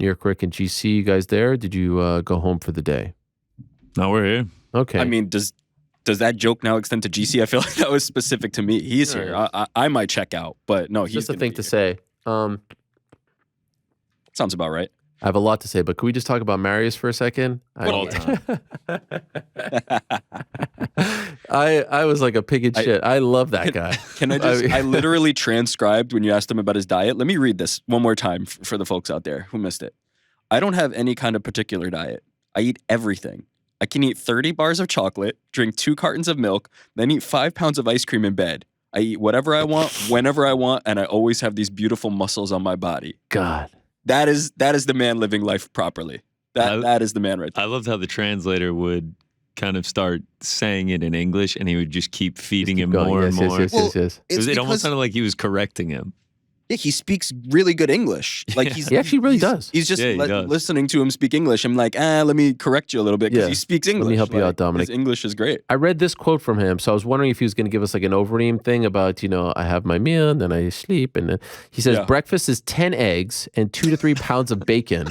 New York Rick and GC, you guys there? Did you go home for the day? No, we're here. Okay. I mean, does that joke now extend to GC? I feel like that was specific to me. He's here. I might check out, but no, he's just a thing to say. Sounds about right. I have a lot to say, but can we just talk about Marius for a second? All time. I was like a pig in shit. I love that guy. Can I just? I literally transcribed when you asked him about his diet. Let me read this one more time for the folks out there who missed it. I don't have any kind of particular diet. I eat everything. I can eat 30 bars of chocolate, drink 2 cartons of milk, then eat 5 pounds of ice cream in bed. I eat whatever I want, whenever I want, and I always have these beautiful muscles on my body. God. That is the man living life properly. That is the man right there. I loved how the translator would kind of start saying it in English, and he would just keep feeding him more and more. Yes. It almost sounded like he was correcting him. Yeah, he speaks really good English. Like he actually really does. He's just listening to him speak English. I'm like, let me correct you a little bit because he speaks English. Let me help you out, Dominic. His English is great. I read this quote from him, so I was wondering if he was going to give us like an Overeem thing about, I have my meal and then I sleep. And then he says, breakfast is 10 eggs and 2 to 3 pounds of bacon.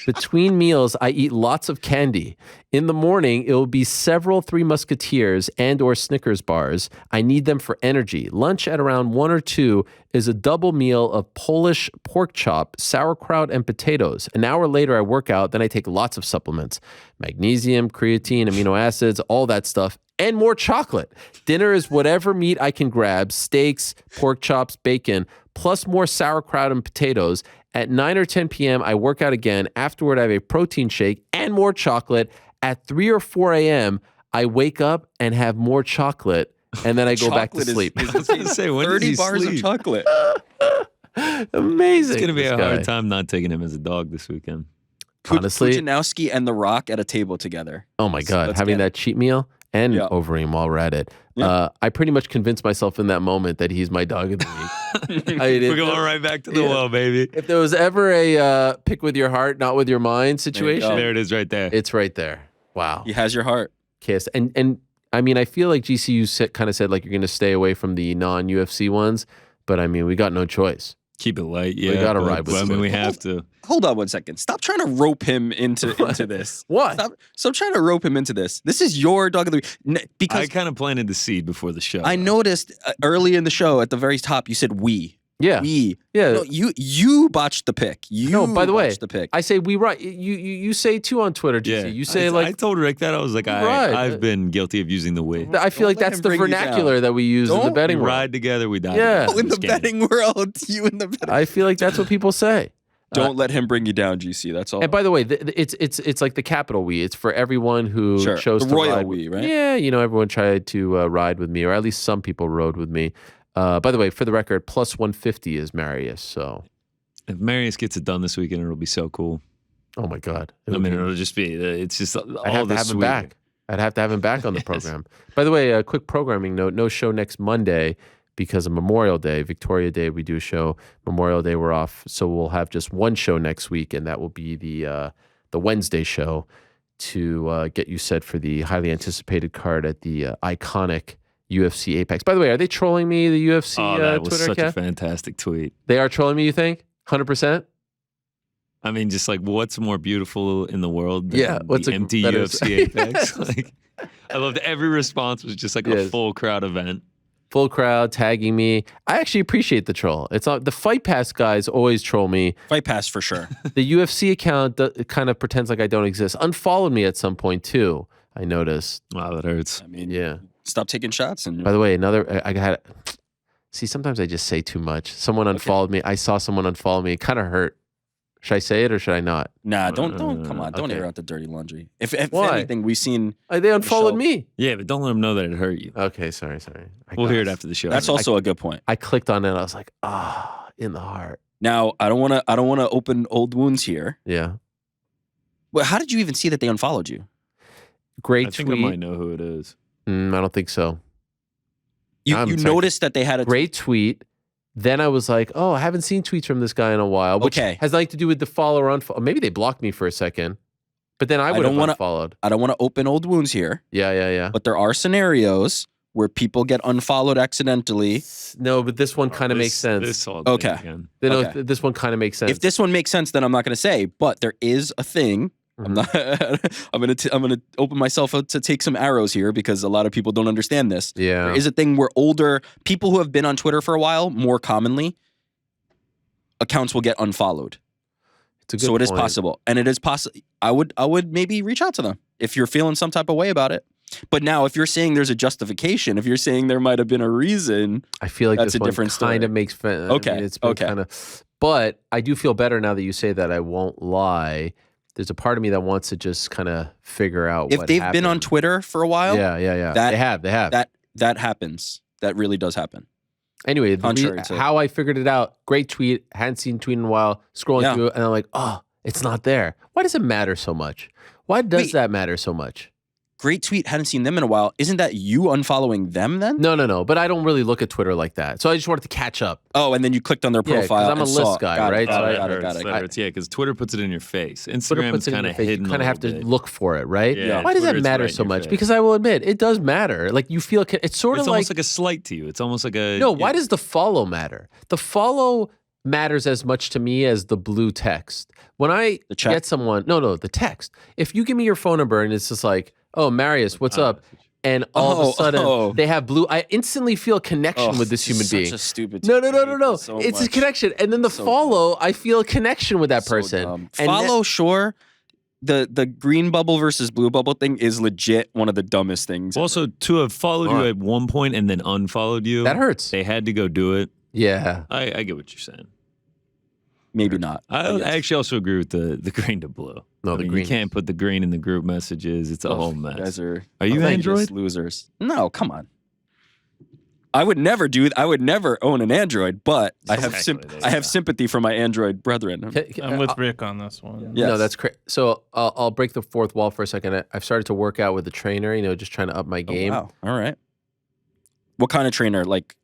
Between meals, I eat lots of candy. In the morning, it will be several Three Musketeers and or Snickers bars. I need them for energy. Lunch at around 1 or 2 is a double meal of Polish pork chop, sauerkraut, and potatoes. An hour later, I work out. Then I take lots of supplements. Magnesium, creatine, amino acids, all that stuff, and more chocolate. Dinner is whatever meat I can grab, steaks, pork chops, bacon, plus more sauerkraut and potatoes. At 9 or 10 p.m., I work out again. Afterward, I have a protein shake and more chocolate. At 3 or 4 a.m., I wake up and have more chocolate, and then I go back to sleep. I was going to say, when 30 does he bars sleep? of chocolate. Amazing. It's going to be a hard time not taking him as a dog this weekend. Honestly, Pujanowski and The Rock at a table together. Oh my God, having that cheat meal and Overeem while we're at it. Yeah. I pretty much convinced myself in that moment that he's my dog of the week. We're going right back to the well, baby. If there was ever a pick with your heart, not with your mind situation, there it is right there. It's right there. Wow. He has your heart. Kiss. And I mean, I feel like GCU kind of said like you're going to stay away from the non-UFC ones, but I mean, we got no choice. Keep it light, yeah. We got to ride with it. I mean, we have to. Hold on one second. Stop trying to rope him into this. What? Stop trying to rope him into this. This is your dog of the week. Because I kind of planted the seed before the show. I noticed early in the show at the very top, you said we. Yeah. We. Yeah. No, you botched the pick. No, by the way, the pick. I say we ride. You say too on Twitter, GC. Yeah. You say I told Rick that. I was like, I've been guilty of using the we. I feel like that's the vernacular that we use in the betting we world. ride together, we die Yeah. together. In the betting world. You in the betting I feel like that's what people say. Don't let him bring you down, GC. That's all. And by the way, it's like the capital we. It's for everyone who chose the to royal ride. we, right? Yeah, everyone tried to ride with me, or at least some people rode with me. By the way, for the record, plus 150 is Marius. So if Marius gets it done this weekend, it'll be so cool. Oh my God! It'll just be. It's just. I'd have to have him back. I'd have to have him back on the program. By the way, a quick programming note: no show next Monday because of Memorial Day, Victoria Day. We do a show. Memorial Day we're off, so we'll have just one show next week, and that will be the Wednesday show to get you set for the highly anticipated card at the iconic UFC Apex. By the way, are they trolling me? The UFC that was Twitter such account? a fantastic tweet. They are trolling me. You think? 100%. I mean, just like what's more beautiful in the world than what's the empty UFC Apex? Like, I loved every response was just like a full crowd event. Full crowd tagging me. I actually appreciate the troll. It's not the Fight Pass guys always troll me. Fight Pass for sure. The UFC account kind of pretends like I don't exist. Unfollowed me at some point too. I noticed. Wow, that hurts. I mean, yeah. Stop taking shots. And by the way, I had. See, sometimes I just say too much. Someone unfollowed me. I saw someone unfollow me. It kind of hurt. Should I say it or should I not? Nah, don't. Come on, don't air out the dirty laundry. If Why? anything, we've seen. They unfollowed me. Yeah, but don't let them know that it hurt you. Okay, sorry. We'll hear it after the show. That's also a good point. I clicked on it. And I was like, in the heart. Now I don't want to open old wounds here. Yeah. Well, how did you even see that they unfollowed you? Great I tweet. think I might know who it is. I don't think so. You noticed that they had a great tweet. Then I was like, I haven't seen tweets from this guy in a while, which has nothing to do with the follow or unfollow. Maybe they blocked me for a second, but then I would have unfollowed. I don't want to open old wounds here. Yeah. But there are scenarios where people get unfollowed accidentally. No, but this one kind of makes sense. This whole Okay. thing Okay. This one kind of makes sense. If this one makes sense, then I'm not going to say. But there is a thing. I'm not. I'm gonna open myself up to take some arrows here because a lot of people don't understand this. Yeah. There is a thing where older people who have been on Twitter for a while, more commonly, accounts will get unfollowed. It's a good So it is point. possible, and it is possible. I would maybe reach out to them if you're feeling some type of way about it. But now, if you're saying there's a justification, if you're saying there might have been a reason, I feel like that's this a different one kind story. of makes sense. Okay, I mean, it's been okay. kind of, but I do feel better now that you say that. I won't lie. There's a part of me that wants to just kind of figure out if what they've been on happened. Twitter for a while, Yeah. that- They have. that happens. That really does happen. Anyway, Contrary to- how I figured it out, great tweet, hadn't seen tweet in a while, scrolling Yeah. through it, and I'm like, oh, it's not there. Why does it matter so much? Why does Wait. that matter so much? Great tweet. Hadn't seen them in a while. Isn't that you unfollowing them then? No. But I don't really look at Twitter like that. So I just wanted to catch up. Oh, and then you clicked on their Yeah, 'cause profile. I'm a and saw list it. guy, Got it, right? got So it, I- got it, got it. Yeah, because Twitter puts it in your face. Twitter Instagram's puts it in kind your of face. hidden. You kind of have to look for it, right? Yeah, Why does that Twitter, it's matter right in so your much? face. Because I will admit, it does matter. Like you feel it's sort It's of almost like a slight to you. It's almost like a no. Why does the follow matter? The follow matters as much to me as the blue text. When I The chat? get someone, no, the text. If you give me your phone number and it's just like, oh, Marius, what's up? And all of a sudden they have blue. I instantly feel a connection with this human being. Such a stupid. No. So It's a much. connection. And then the So follow, I feel a connection with that So person. dumb. And Follow, sure. The green bubble versus blue bubble thing is legit one of the dumbest things. Also, to have followed Huh. you at one point and then unfollowed you, that hurts. they had to go do it. Yeah. I get what you're saying. Maybe not. I guess. actually also agree with the green to blue. No, I the mean, green. You can't put the green in the group messages. It's a whole You mess. guys are you outrageous Android? losers? No, come on. I would never own an Android, but I have Exactly, there you I have go. sympathy for my Android brethren. I'm with Rick on this one. Yes. No, that's crazy. So I'll break the fourth wall for a second. I've started to work out with a trainer, just trying to up my game. Oh, wow. All right. What kind of trainer? Like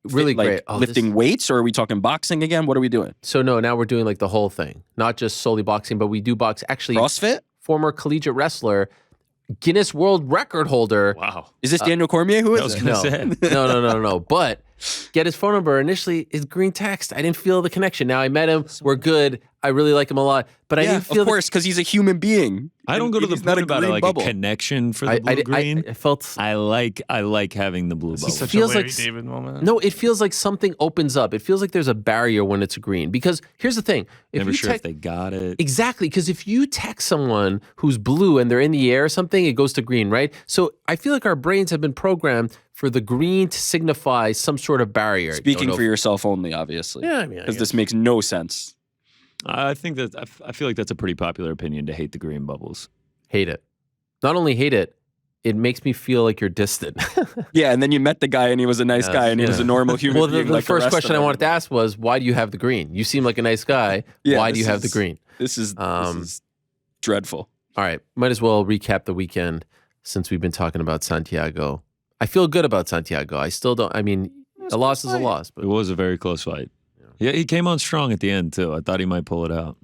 Really like great. Oh, lifting weights, or are we talking boxing again? What are we doing? So no, now we're doing like the whole thing, not just solely boxing, but we do box. Actually, CrossFit? former collegiate wrestler, Guinness World Record holder. Wow. Is this Daniel Cormier? Who I is was it? gonna No, say. no. But get his phone number. Initially, his green text. I didn't feel the connection. Now I met him. We're good. I really like him a lot. But I Yeah, didn't feel of course, because he's a human being. I don't go to the He's not point a about it green like bubble. a connection for the I, blue green. I felt. I like having the blue bubble. Such feels a Larry like- David moment. No, it feels like something opens up. It feels like there's a barrier when it's green. Because here's the thing: if Never you sure text, if they got it. exactly, because if you text someone who's blue and they're in the air or something, it goes to green, right? So I feel like our brains have been programmed for the green to signify some sort of barrier. Speaking Don't for know- yourself only, obviously. Yeah, I mean, I Because guess. this makes no sense. I think that I feel like that's a pretty popular opinion to hate the green bubbles. Hate it. Not only hate it, it makes me feel like you're distant. Yeah, and then you met the guy, and he was a nice guy, and he was a normal human Well, being. the like first rest question of I wanted to everybody. ask was, why do you have the green? You seem like a nice guy. Yeah, Why do you this have the is- green? This is dreadful. All right, might as well recap the weekend since we've been talking about Santiago. I feel good about Santiago. I still don't. I mean, a loss is a loss, but It was a very close fight. Yeah, he came on strong at the end too. I thought he might pull it out.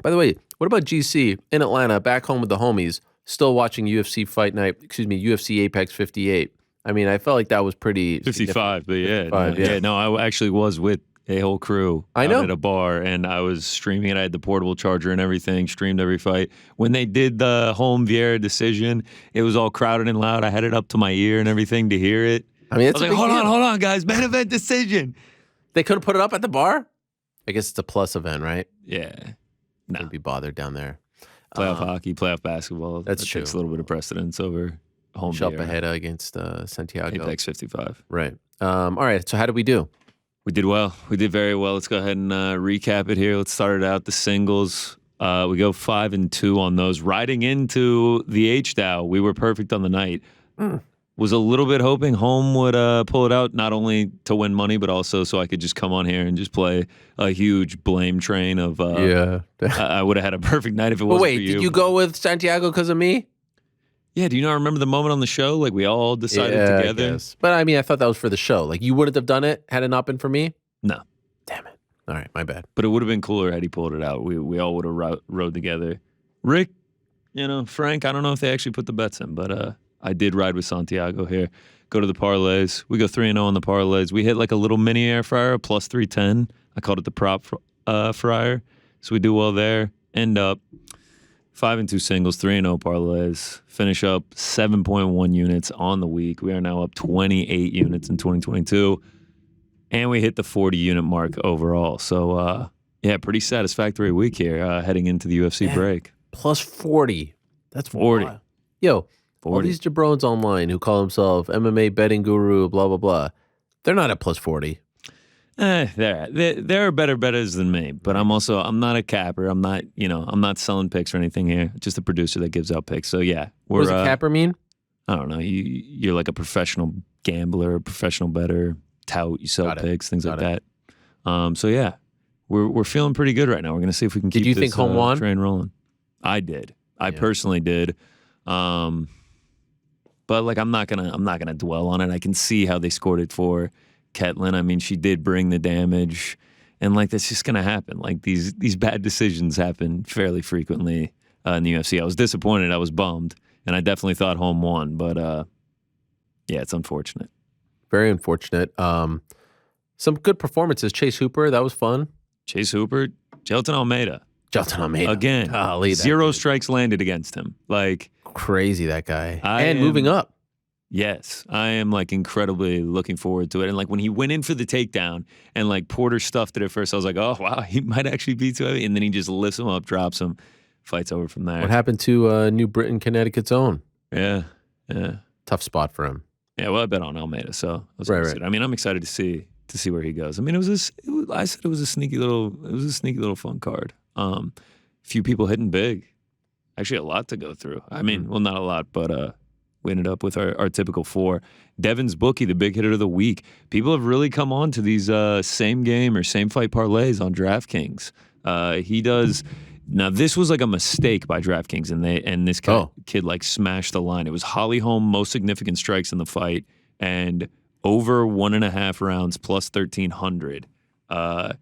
by the way, what about GC in Atlanta, back home with the homies, still watching UFC Fight Night? UFC Apex 58. I mean, I felt like that was pretty 55, but yeah, 55, yeah. no, I actually was with a whole crew I out know. at a bar, and I was streaming it. I had the portable charger and everything, streamed every fight. When they did the home Vieira decision, it was all crowded and loud. I had it up to my ear and everything to hear it. I mean, I it's was a like, big deal. hold on, guys, main event decision. They could have put it up at the bar. I guess it's a plus event, right? Yeah, no. Couldn't be bothered down there. Playoff hockey, playoff basketball. That's that true. takes a little bit of precedence over home Vieira. Shalpaheda against Santiago. Apex 55. Right. All right. So how did we do? We did well. We did very well. Let's go ahead and recap it here. Let's start it out. The singles. We go 5-2 on those. Riding into the H-Dow, we were perfect on the night. Was a little bit hoping home would pull it out, not only to win money, but also so I could just come on here and just play a huge blame train of Yeah. I would have had a perfect night if it But wasn't wait, for you. did you go with Santiago because of me? Yeah, do you not remember the moment on the show? Like we all decided Yeah, I together? guess. But I mean, I thought that was for the show. Like you wouldn't have done it had it not been for me? No. Damn it. All right, my bad. But it would have been cooler had he pulled it out. We all would have rode together. Rick, Frank, I don't know if they actually put the bets in, but I did ride with Santiago here. Go to the parlays. We go 3-0 on the parlays. We hit like a little mini air fryer, plus 310. I called it the prop fryer. So we do well there. End up 5-2 singles, 3-0 parlays. Finish up 7.1 units on the week. We are now up 28 units in 2022. And we hit the 40 unit mark overall. So, pretty satisfactory week here heading into the UFC break. Plus 40. That's 40. Wild. Yo, 40. all these jabrones online who call themselves MMA betting guru, blah, blah, blah, they're not at plus 40. There are better bettors than me, but I'm not a capper. I'm not selling picks or anything here. Just a producer that gives out picks. So yeah, What does a capper mean? I don't know. You're like a professional gambler, professional bettor, tout. You sell picks, things like that. So yeah, we're feeling pretty good right now. We're gonna see if we can keep Did you this think home won? Train rolling. I did. I personally did. But like I'm not gonna dwell on it. I can see how they scored it for Ketlin. I mean, she did bring the damage, and like that's just gonna happen. Like these bad decisions happen fairly frequently in the UFC. I was disappointed. I was bummed, and I definitely thought home won. But yeah, it's unfortunate. Very unfortunate. Some good performances. Chase Hooper, that was fun. Chase Hooper, Gelton Almeida. Gelton Almeida. Again, Golly, zero strikes landed against him. Like crazy, that guy. Moving up. Yes, I am like incredibly looking forward to it. And like when he went in for the takedown and like Porter stuffed it at first, I was like, oh wow, he might actually be too heavy. And then he just lifts him up, drops him, fights over from there. What happened to New Britain, Connecticut's own? Yeah. Tough spot for him. Yeah, well, I bet on Almeida, so I was Right. excited. I mean, I'm excited to see where he goes. I mean, I said it was a sneaky little fun card. Few people hitting big. Actually, a lot to go through. I mean, well, not a lot, but we ended up with our typical 4. Devin's Bookie, the big hitter of the week. People have really come on to these same game or same fight parlays on DraftKings. He does. Now, this was like a mistake by DraftKings, and this kid like smashed the line. It was Holly Holm, most significant strikes in the fight, and over 1.5 rounds plus 1,300. And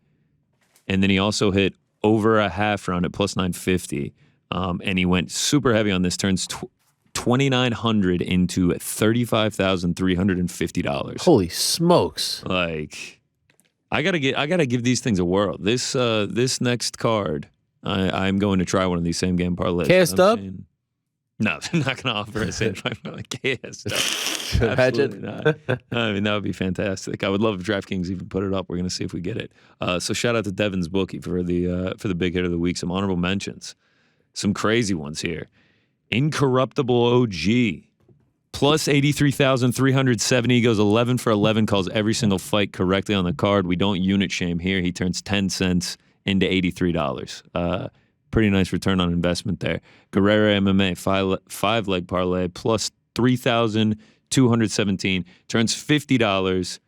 then he also hit over a half round at plus 950. And he went super heavy on this, turns 2,900 into $35,350. Holy smokes! Like, I gotta give these things a whirl. This next card, I'm going to try one of these same game parlays. KS Dub? No, they're not going to offer a same fight like KS Dub. Imagine. Not. I mean, that would be fantastic. I would love if DraftKings even put it up. We're going to see if we get it. So shout out to Devin's Bookie for the big hit of the week. Some honorable mentions. Some crazy ones here. Incorruptible OG. Plus 83,370. He goes 11 for 11, calls every single fight correctly on the card. We don't unit shame here. He turns 10 cents into $83. Pretty nice return on investment there. Guerrero MMA, 5-leg parlay, plus 3,217. Turns $50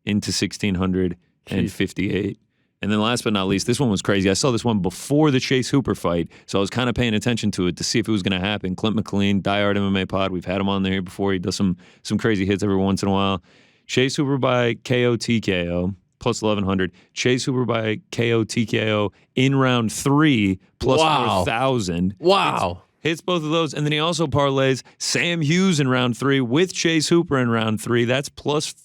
into 1,658. And then last but not least, this one was crazy. I saw this one before the Chase Hooper fight, so I was kind of paying attention to it to see if it was going to happen. Clint McLean, diehard MMA pod. We've had him on there before. He does some crazy hits every once in a while. Chase Hooper by KO TKO, plus 1,100. Chase Hooper by KO TKO in round 3, plus 4,000. Wow. Hits both of those. And then he also parlays Sam Hughes in round 3 with Chase Hooper in round 3. That's plus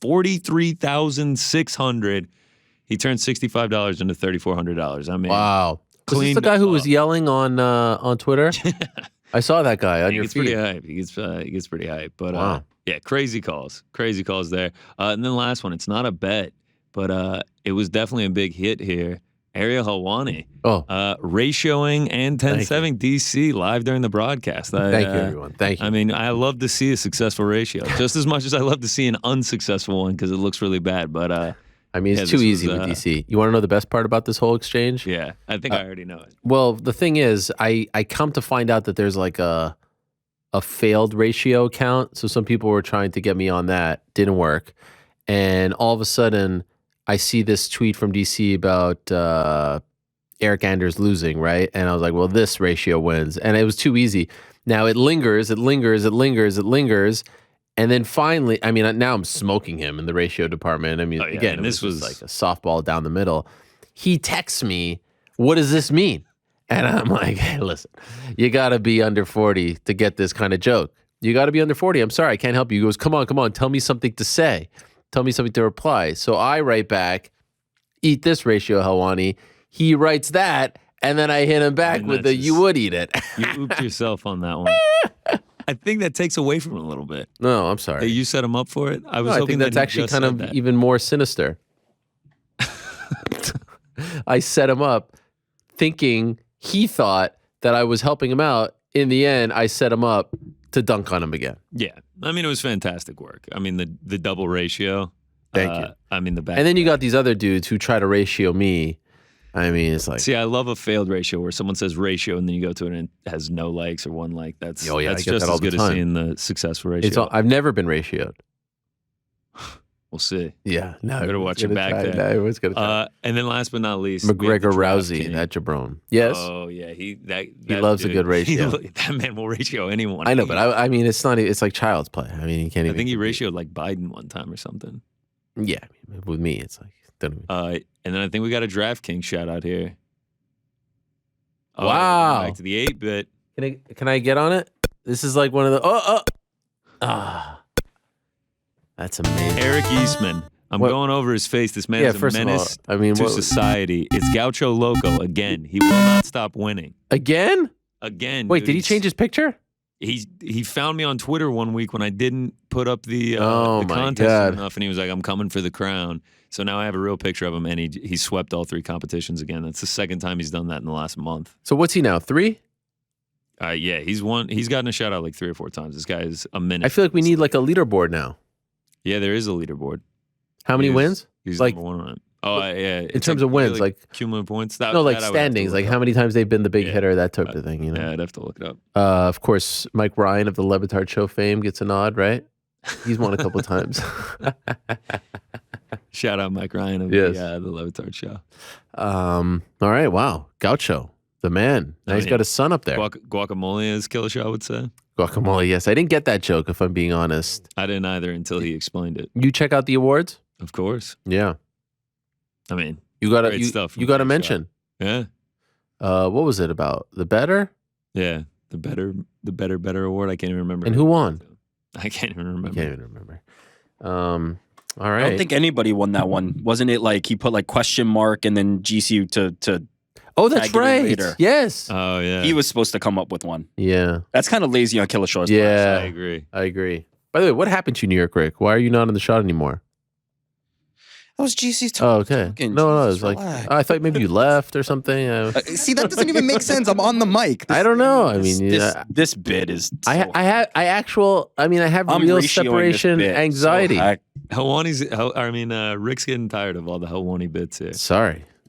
43,600. He turned $65 into $3,400. I mean, wow. Was this the guy who was yelling on Twitter? I saw that guy on your feed. He gets pretty hype. But yeah, crazy calls there. And then the last one, it's not a bet, but it was definitely a big hit here. Ariel Helwani, ratioing and 10-7 DC live during the broadcast. Thank you, everyone. Thank you. I mean, I love to see a successful ratio just as much as I love to see an unsuccessful one because it looks really bad. But I mean, it's too easy with DC. You want to know the best part about this whole exchange? Yeah, I think I already know it. Well, the thing is, I come to find out that there's like a failed ratio account. So some people were trying to get me on that. Didn't work. And all of a sudden, I see this tweet from DC about Eric Anders losing, right? And I was like, well, this ratio wins. And it was too easy. Now it lingers. And then finally, I mean, now I'm smoking him in the ratio department. I mean, again, this was like a softball down the middle. He texts me, what does this mean? And I'm like, hey, listen, you got to be under 40 to get this kind of joke. You got to be under 40. I'm sorry, I can't help you. He goes, come on. Tell me something to say. Tell me something to reply. So I write back, eat this ratio, Helwani. He writes that, and then I hit him back with the you would eat it. You ooped yourself on that one. I think that takes away from it a little bit. No, I'm sorry. Hey, you set him up for it? I was I hoping think that's actually kind of even more sinister. I set him up thinking he thought that I was helping him out. In the end, I set him up to dunk on him again. Yeah. I mean, it was fantastic work. I mean, the double ratio. Thank you. I mean, the back. And then you got these other dudes who try to ratio me. I mean, it's like... See, I love a failed ratio where someone says ratio and then you go to it and it has no likes or one like. That's I get just that all as good the time. as seeing the successful ratio. I've never been ratioed. We'll see. Yeah, no. You better watch your back there. No, everyone's gonna try. And then last but not least, McGregor Rousey, that jabron. Yes. Oh yeah, he loves a good ratio. That man will ratio anyone. I know, but I mean, it's not. It's like child's play. I mean, you can't even. I think he ratioed like Biden one time or something. Yeah, with me, it's like. And then I think we got a DraftKings shout out here. Oh, wow. Back to the 8-bit. Can I get on it? This is like one of the. That's amazing. Eric Eastman. I'm going over his face. This man is a menace to society. It's Gaucho Loco again. He will not stop winning. Again? Again. Wait, did he change his picture? He found me on Twitter one week when I didn't put up the God. contest enough, and he was like, "I'm coming for the crown." So now I have a real picture of him, and he swept all 3 competitions again. That's the second time he's done that in the last month. So what's he now? 3? Yeah, he's won. He's gotten a shout out like 3 or 4 times. This guy is a minute. I feel like we need like a leaderboard now. Yeah, there is a leaderboard. How many wins? He's like number 1 on it. Oh, yeah. In terms of wins, like cumulative points. Standings, like how many times they've been the big hitter, that type of thing. You know. Yeah, I'd have to look it up. Of course, Mike Ryan of the Levitard Show fame gets a nod, right? He's won a couple times. Shout out Mike Ryan of the Levitard Show. All right, wow, Gaucho, the man. Now he's got his son up there. Guacamole, as Killer Shaw would say. Guacamole, yes. I didn't get that joke, if I'm being honest. I didn't either until he explained it. You check out the awards? Of course. Yeah. I mean, you got to mention. Yeah. What was it about? The better? Yeah, the better award. I can't even remember. And who won? I can't even remember. All right. I don't think anybody won that one. Wasn't it like he put like question mark and then GC to Oh, that's right. Yes. Oh, yeah. He was supposed to come up with one. Yeah. That's kind of lazy on Killer Shaw's part. I agree. By the way, what happened to you, New York Rick? Why are you not on the shot anymore? That was GC's talk. Oh, okay. No, it was like, I thought maybe you left or something. See, that doesn't even make sense. I'm on the mic. I don't know. I mean, this bit is. I have real separation anxiety. Rick's getting tired of all the Helwani bits here. Sorry.